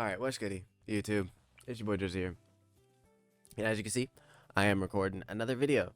Alright, what's goody, YouTube? It's your boy Drizzy here. And as you can see, I am recording another video.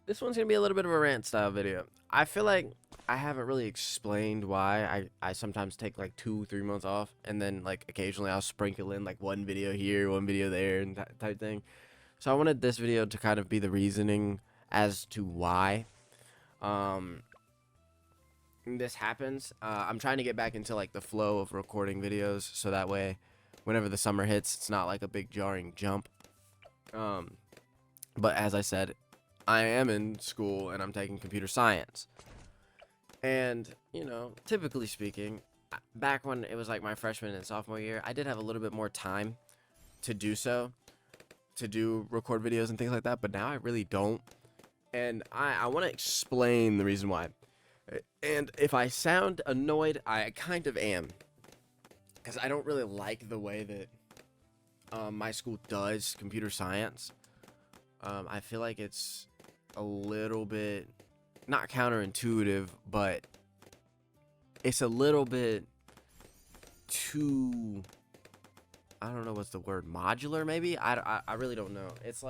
This one's gonna be a little bit of a rant style video. I feel like I haven't really explained why I sometimes take like 2-3 months off, and then like occasionally I'll sprinkle in like one video here, one video there, and type thing. So I wanted this video to kind of be the reasoning as to why this happens. I'm trying to get back into like the flow of recording videos, so that way whenever the summer hits, it's not like a big jarring jump. But as I said, I am in school and I'm taking computer science. And, you know, typically speaking, back when it was like my freshman and sophomore year, I did have a little bit more time to do so, to do record videos and things like that, but now I really don't. And I want to explain the reason why. And if I sound annoyed, I kind of am, because I don't really like the way that my school does computer science. I feel like it's a little bit, not counterintuitive, but it's a little bit too, I don't know what's the word, modular maybe? I really don't know. It's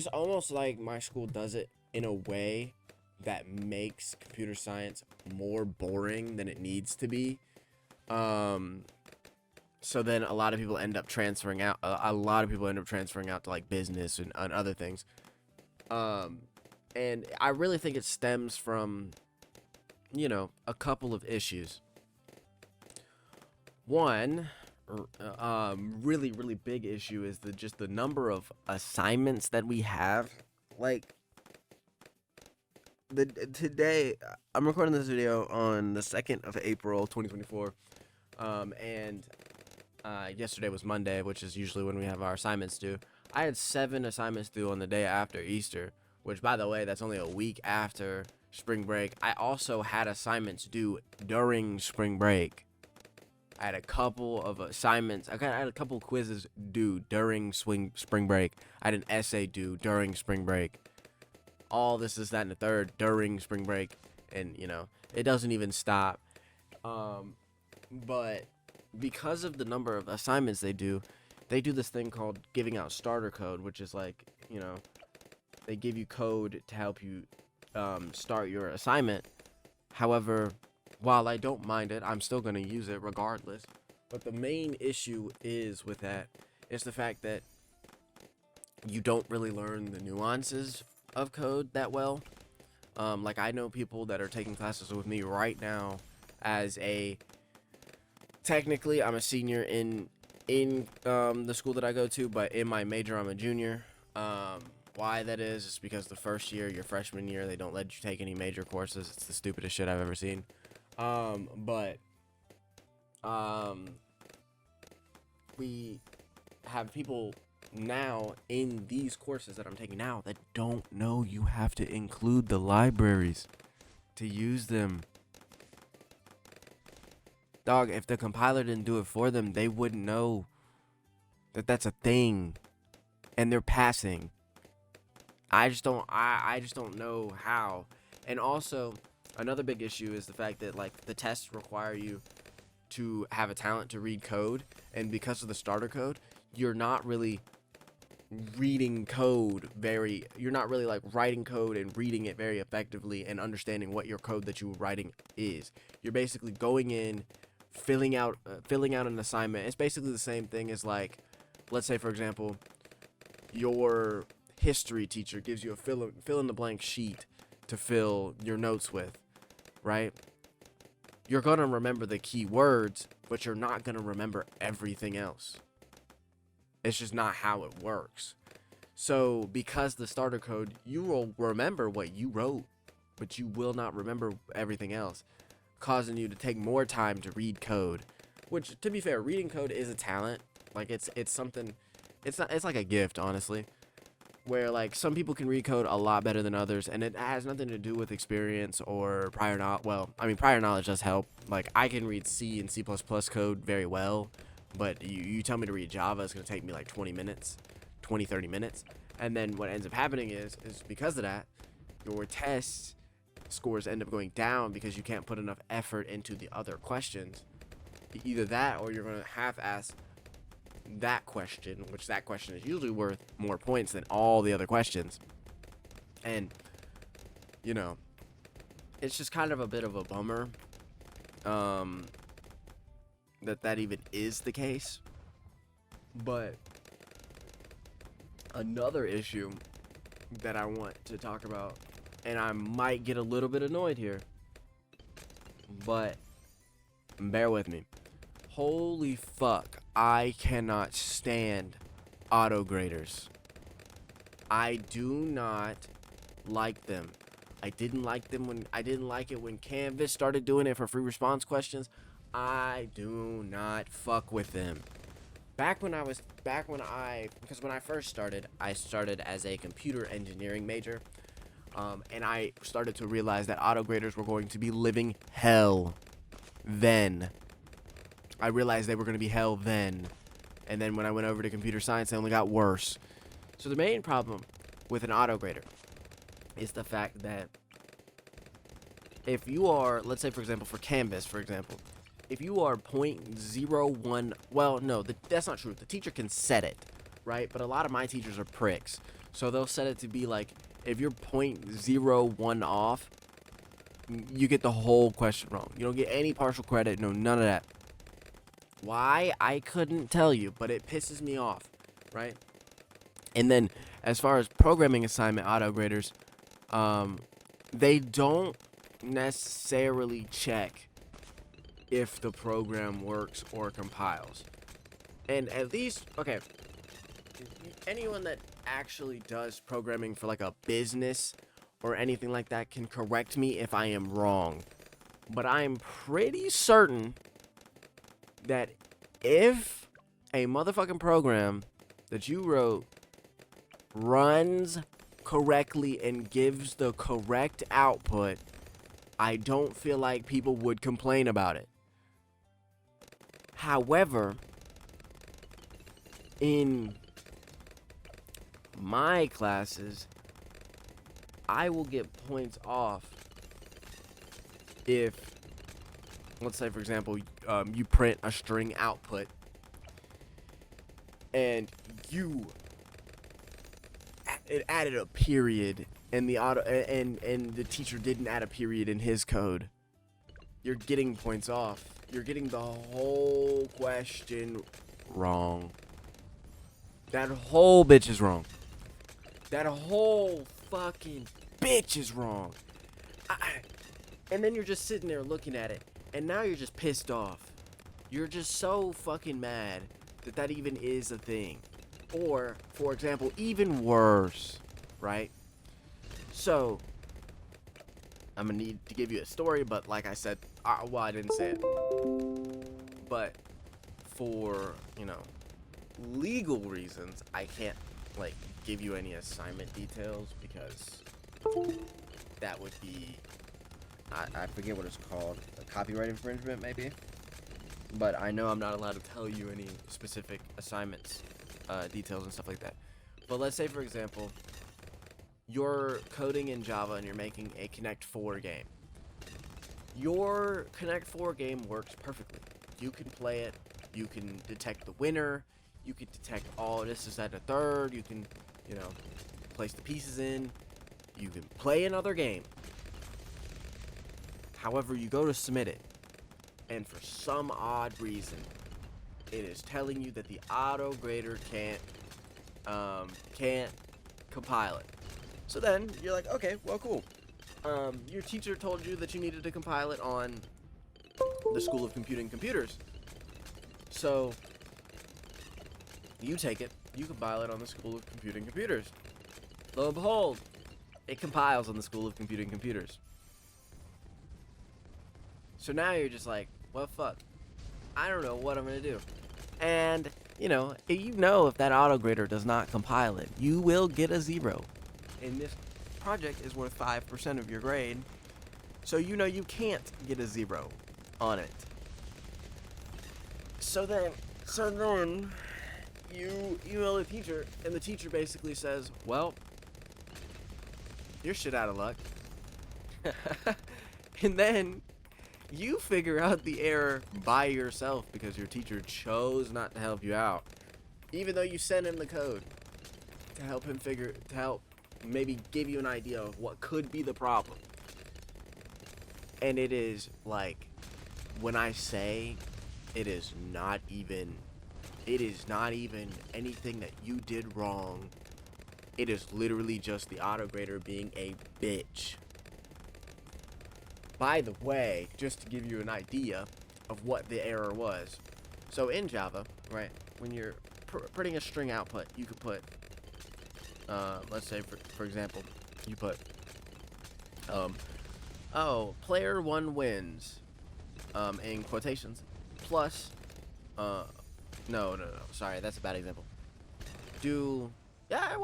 almost like my school does it in a way that makes computer science more boring than it needs to be. So then a lot of people end up transferring out. A lot of people end up transferring out to like business and other things. And I really think it stems from, you know, a couple of issues. One, really big issue is just the number of assignments that we have. Like, today I'm recording this video on the 2nd of April 2024, and yesterday was Monday, which is usually when we have our assignments due. I had 7 assignments due on the day after Easter, which, by the way, that's only a week after spring break. I also had assignments due during spring break. I had a couple of assignments. I had a couple quizzes due during spring break. I had an essay due during spring break. All this, that, and the third during spring break. And, you know, it doesn't even stop. But because of the number of assignments they do this thing called giving out starter code, which is like, you know, they give you code to help you start your assignment. However, while I don't mind it, I'm still going to use it regardless. But the main issue is with that is the fact that you don't really learn the nuances of code that well. Like, I know people that are taking classes with me right now as technically I'm a senior in the school that I go to, but in my major I'm a junior. Why that is because the first year, your freshman year, they don't let you take any major courses. It's the stupidest shit I've ever seen. We have people now in these courses that I'm taking now that don't know you have to include the libraries to use them. Dog, if the compiler didn't do it for them, they wouldn't know that that's a thing, and they're passing. I just don't know how. And also, another big issue is the fact that like the tests require you to have a talent to read code, and because of the starter code, you're not really reading code you're not really like writing code and reading it very effectively and understanding what your code that you're writing is. You're basically going in, filling out an assignment. It's basically the same thing as, like, let's say for example, your history teacher gives you a fill in the blank sheet to fill your notes with, right? You're going to remember the key words, but you're not going to remember everything else. It's just not how it works. So because the starter code, you will remember what you wrote, but you will not remember everything else, causing you to take more time to read code. Which, to be fair, reading code is a talent. Like, it's something, it's like a gift, honestly, where like some people can read code a lot better than others, and it has nothing to do with experience or prior knowledge. Well, I mean, prior knowledge does help. Like, I can read C and C++ code very well, but you tell me to read Java, it's going to take me like 30 minutes. And then what ends up happening is because of that, your tests scores end up going down because you can't put enough effort into the other questions. Either that, or you're going to half-ass that question, which that question is usually worth more points than all the other questions. And, you know, it's just kind of a bit of a bummer that even is the case. But another issue that I want to talk about, and I might get a little bit annoyed here, but bear with me. Holy fuck, I cannot stand auto graders. I do not like them. I didn't like it when Canvas started doing it for free response questions. I do not fuck with them. Because when I first started, I started as a computer engineering major. And I started to realize that auto graders were going to be living hell then. I realized they were going to be hell then. And then when I went over to computer science, they only got worse. So the main problem with an auto grader is the fact that if you are, let's say for example, for Canvas, for example, if you are 0.01, well, no, that's not true. The teacher can set it, right? But a lot of my teachers are pricks. So they'll set it to be like, if you're 0.01 off, you get the whole question wrong. You don't get any partial credit, no, none of that. Why? I couldn't tell you, but it pisses me off, right? And then, as far as programming assignment auto graders, they don't necessarily check if the program works or compiles. And at least, okay, anyone that actually does programming for like a business or anything like that can correct me if I am wrong. But I'm pretty certain that if a motherfucking program that you wrote runs correctly and gives the correct output, I don't feel like people would complain about it. However, in my classes, I will get points off if, let's say for example, you print a string output and it added a period and the teacher didn't add a period in his code. You're getting points off. You're getting the whole question wrong. That whole bitch is wrong. That whole fucking bitch is wrong. And then you're just sitting there looking at it, and now you're just pissed off. You're just so fucking mad that even is a thing. Or, for example, even worse, right? So, I'm gonna need to give you a story, but like I said, well, I didn't say it. But for, legal reasons, I can't, give you any assignment details because that would be, I forget what it's called, a copyright infringement maybe? But I know I'm not allowed to tell you any specific assignments, details and stuff like that. But let's say, for example, you're coding in Java and you're making a Connect 4 game. Your Connect 4 game works perfectly. You can play it, you can detect the winner, you can detect all this is at a third, you can, place the pieces in, you can play another game. However, you go to submit it, and for some odd reason, it is telling you that the auto grader can't compile it. So then you're like, okay, well, cool. Your teacher told you that you needed to compile it on the School of Computing Computers. So you take it, you compile it on the School of Computing Computers. Lo and behold, it compiles on the School of Computing Computers. So now you're just like, well, fuck. I don't know what I'm going to do. And, if that auto grader does not compile it, you will get a 0. And this project is worth 5% of your grade. So you can't get a 0 on it. So then you email the teacher, and the teacher basically says, well, you're shit out of luck. And then you figure out the error by yourself because your teacher chose not to help you out, even though you sent him the code to help maybe give you an idea of what could be the problem. And it is like, when I say it is not even anything that you did wrong. It is literally just the auto grader being a bitch. By the way, just to give you an idea of what the error was. So in Java, right, when you're putting a string output, you could put, let's say for example, you put, player 1 wins, in quotations, plus, no, sorry, that's a bad example. Well,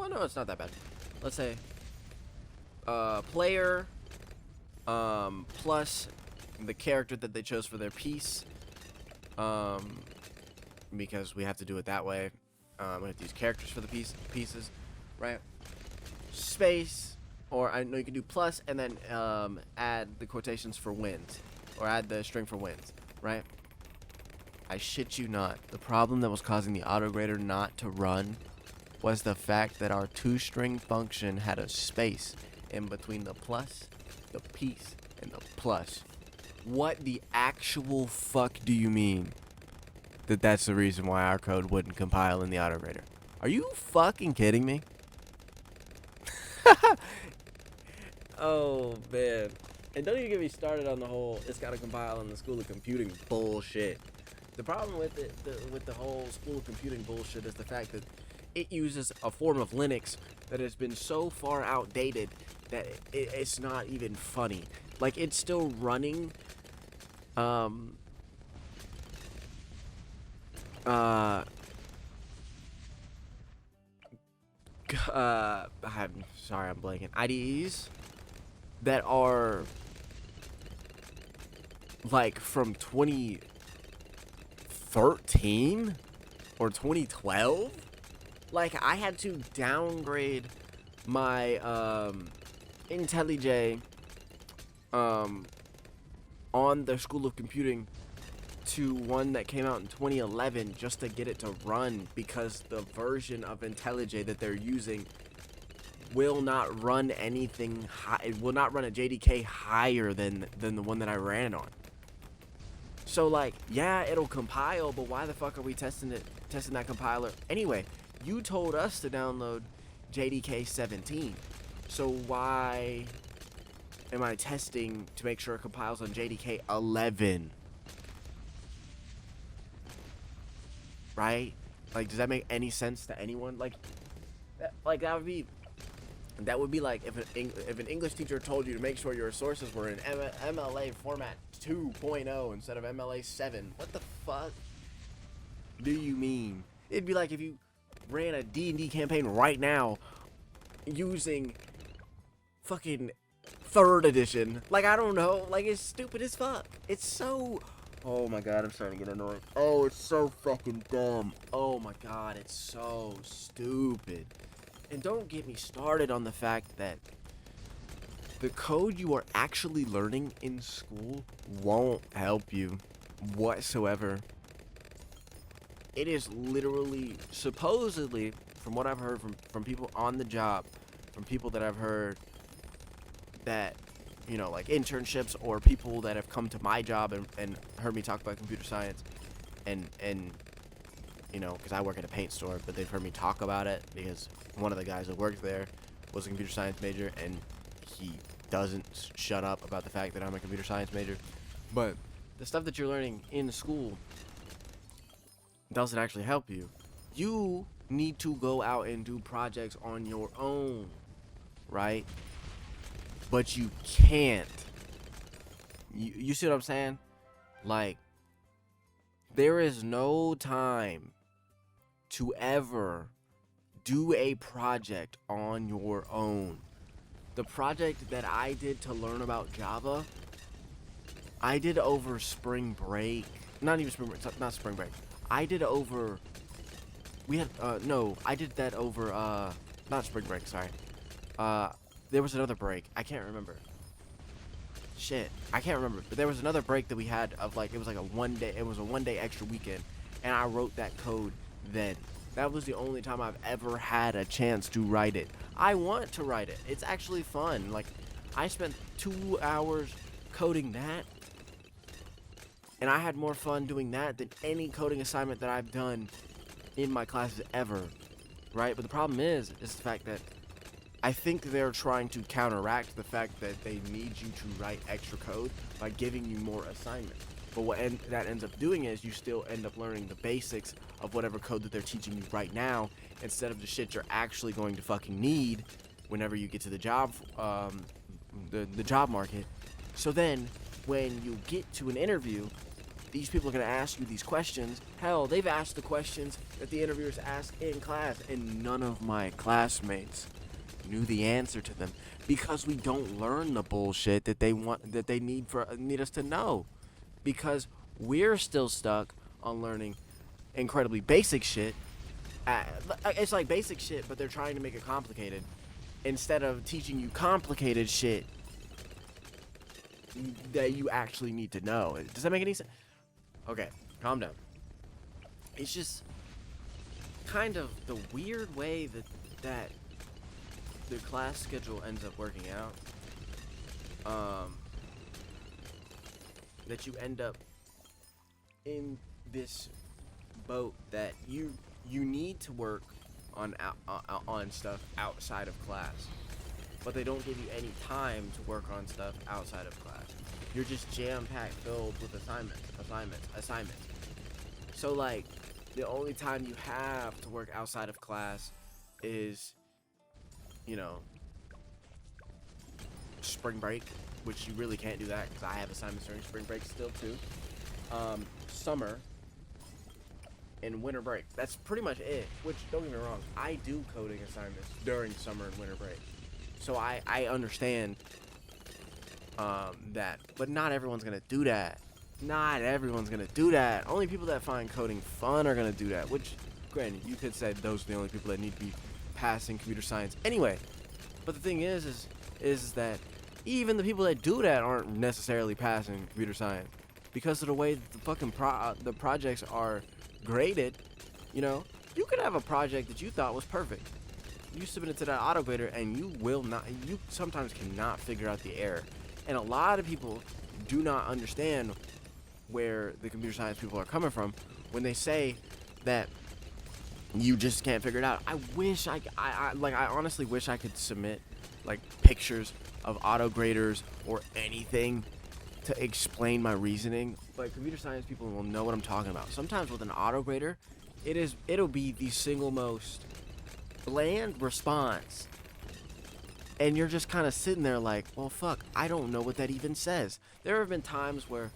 no, it's not that bad. Let's say, player, plus the character that they chose for their piece, because we have to do it that way. We have to use characters for the pieces, right? Space, or I know you can do plus, and then add the quotations for wins, or add the string for wins, right? I shit you not. The problem that was causing the autograder not to run was the fact that our toString function had a space in between the plus, the piece, and the plus. What the actual fuck do you mean that that's the reason why our code wouldn't compile in the autograder? Are you fucking kidding me? Oh, man. And don't even get me started on the whole it's gotta compile in the School of Computing bullshit. The problem with with the whole School of Computing bullshit is the fact that it uses a form of Linux that has been so far outdated that it's not even funny. Like, it's still running, I'm sorry, I'm blanking. IDEs that are like from 2013 or 2012. Like, I had to downgrade my IntelliJ on the School of Computing to one that came out in 2011 just to get it to run, because the version of IntelliJ that they're using will not run anything high. It will not run a JDK higher than the one that I ran on. So, like, yeah, it'll compile, but why the fuck are we testing that compiler anyway? You told us to download JDK 17, so why am I testing to make sure it compiles on JDK 11? Right? Like, does that make any sense to anyone? Like that would be like if an English teacher told you to make sure your sources were in MLA format 2.0 instead of MLA 7. What the fuck do you mean? It'd be like if you ran a D&D campaign right now using fucking 3rd edition. Like, I don't know. Like, it's stupid as fuck. It's so... Oh my god, I'm starting to get annoyed. Oh, it's so fucking dumb. Oh my god, it's so stupid. And don't get me started on the fact that the code you are actually learning in school won't help you whatsoever. It is literally, supposedly, from what I've heard from people on the job, from people that I've heard that, you know, like internships, or people that have come to my job and heard me talk about computer science, and you know, because I work at a paint store, but they've heard me talk about it because one of the guys that worked there was a computer science major, and he doesn't shut up about the fact that I'm a computer science major. But the stuff that you're learning in school doesn't actually help you. You need to go out and do projects on your own, right? But you can't. You see what I'm saying? Like, there is no time to ever do a project on your own. The project that I did to learn about Java, I did over spring break. Not even spring break, not spring break. I did over, I did that over, not spring break, sorry. There was another break. I can't remember. shit, I can't remember, but there was another break that we had of like, it was a 1 day extra weekend, and I wrote that code then. That was the only time I've ever had a chance to write it. I want to write it. It's actually fun. Like, I spent 2 hours coding that, and I had more fun doing that than any coding assignment that I've done in my classes ever, right? But the problem is the fact that I think they're trying to counteract the fact that they need you to write extra code by giving you more assignments. But what that ends up doing is you still end up learning the basics of whatever code that they're teaching you right now, instead of the shit you're actually going to fucking need whenever you get to the job, the job market. So then, when you get to an interview, these people are going to ask you these questions. Hell, they've asked the questions that the interviewers ask in class, and none of my classmates knew the answer to them, because we don't learn the bullshit that they need us to know, because we're still stuck on learning incredibly basic shit. It's like basic shit, but they're trying to make it complicated instead of teaching you complicated shit that you actually need to know. Does that make any sense? Okay, calm down. It's just kind of the weird way that the class schedule ends up working out. That you end up in this boat that you need to work on stuff outside of class, but they don't give you any time to work on stuff outside of class. You're just jam-packed filled with assignments. So like, the only time you have to work outside of class is, you know, spring break, which you really can't do that because I have assignments during spring break still too. Summer and winter break. That's pretty much it. Which, don't get me wrong, I do coding assignments during summer and winter break, so I understand that. But not everyone's gonna do that. Only people that find coding fun are gonna do that. Which, granted, you could say those are the only people that need to be passing computer science anyway. But the thing is that even the people that do that aren't necessarily passing computer science, because of the way that the fucking the projects are graded. You know, you could have a project that you thought was perfect. You submit it to that auto grader, and you sometimes cannot figure out the error. And a lot of people do not understand where the computer science people are coming from when they say that you just can't figure it out. I honestly wish I could submit like pictures of auto graders or anything to explain my reasoning, but computer science people will know what I'm talking about. Sometimes with an auto grader, it'll be the single most bland response, and you're just kind of sitting there like, well, fuck, I don't know what that even says. There have been times where,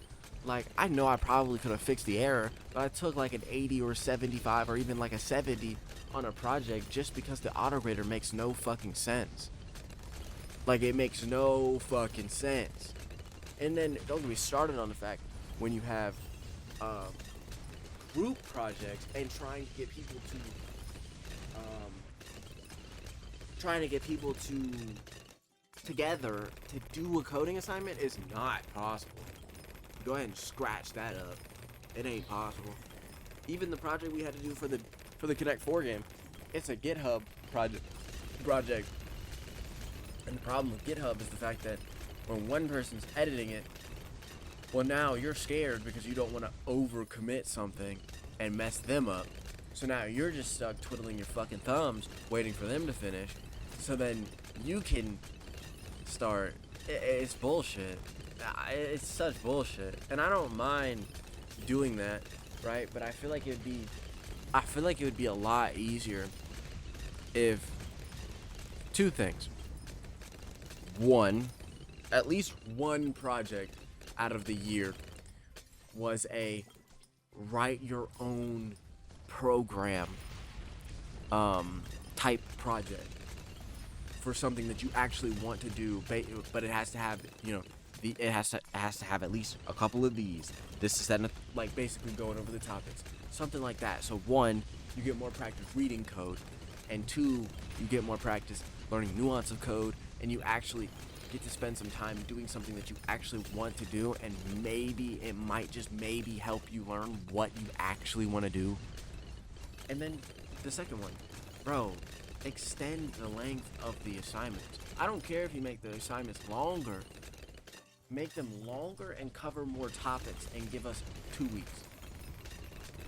like, I know I probably could have fixed the error, but I took like an 80 or 75 or even like a 70 on a project just because the auto grader makes no fucking sense. Like, it makes no fucking sense. And then don't get me started on the fact when you have group projects and trying to get people together to do a coding assignment is not possible. Go ahead and scratch that up. It ain't possible. Even the project we had to do for the Connect 4 game, it's a GitHub project. And the problem with GitHub is the fact that when one person's editing it, well, now you're scared because you don't want to overcommit something and mess them up. So now you're just stuck twiddling your fucking thumbs, waiting for them to finish, so then you can start. It's bullshit. It's such bullshit. And I don't mind doing that, right? But I feel like it would be a lot easier if two things. One, at least one project out of the year was a write your own program type project for something that you actually want to do, but it has to have, you know, it has to have at least a couple of these. This is that, like, basically going over the topics, something like that. So one, you get more practice reading code, and two, you get more practice learning nuance of code, and you actually get to spend some time doing something that you actually want to do, and maybe it might just maybe help you learn what you actually want to do. And then the second one, bro, extend the length of the assignments. I don't care if you make the assignments longer. Make them longer and cover more topics and give us 2 weeks.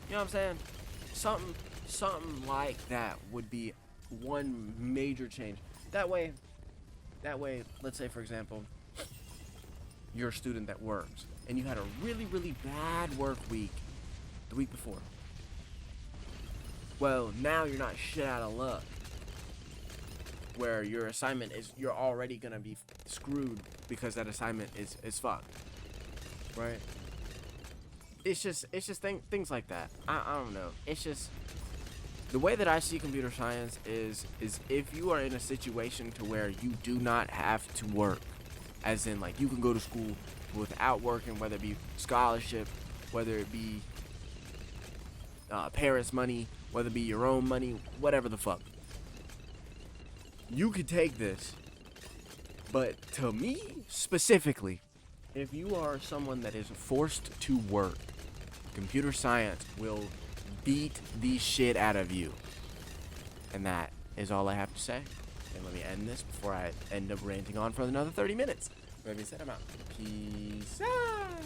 You know what I'm saying? Something like that would be one major change. That way, let's say for example, you're a student that works and you had a really, really bad work week the week before. Well, now you're not shit out of luck. Where your assignment is, you're already gonna be screwed because that assignment is fucked, right? It's just things like that. I don't know. It's just the way that I see computer science is if you are in a situation to where you do not have to work, as in like you can go to school without working, whether it be scholarship, whether it be parents' money, whether it be your own money, whatever the fuck. You could take this, but to me specifically, if you are someone that is forced to work, computer science will beat the shit out of you. And that is all I have to say. And let me end this before I end up ranting on for another 30 minutes. With that being said, I'm out. Peace out.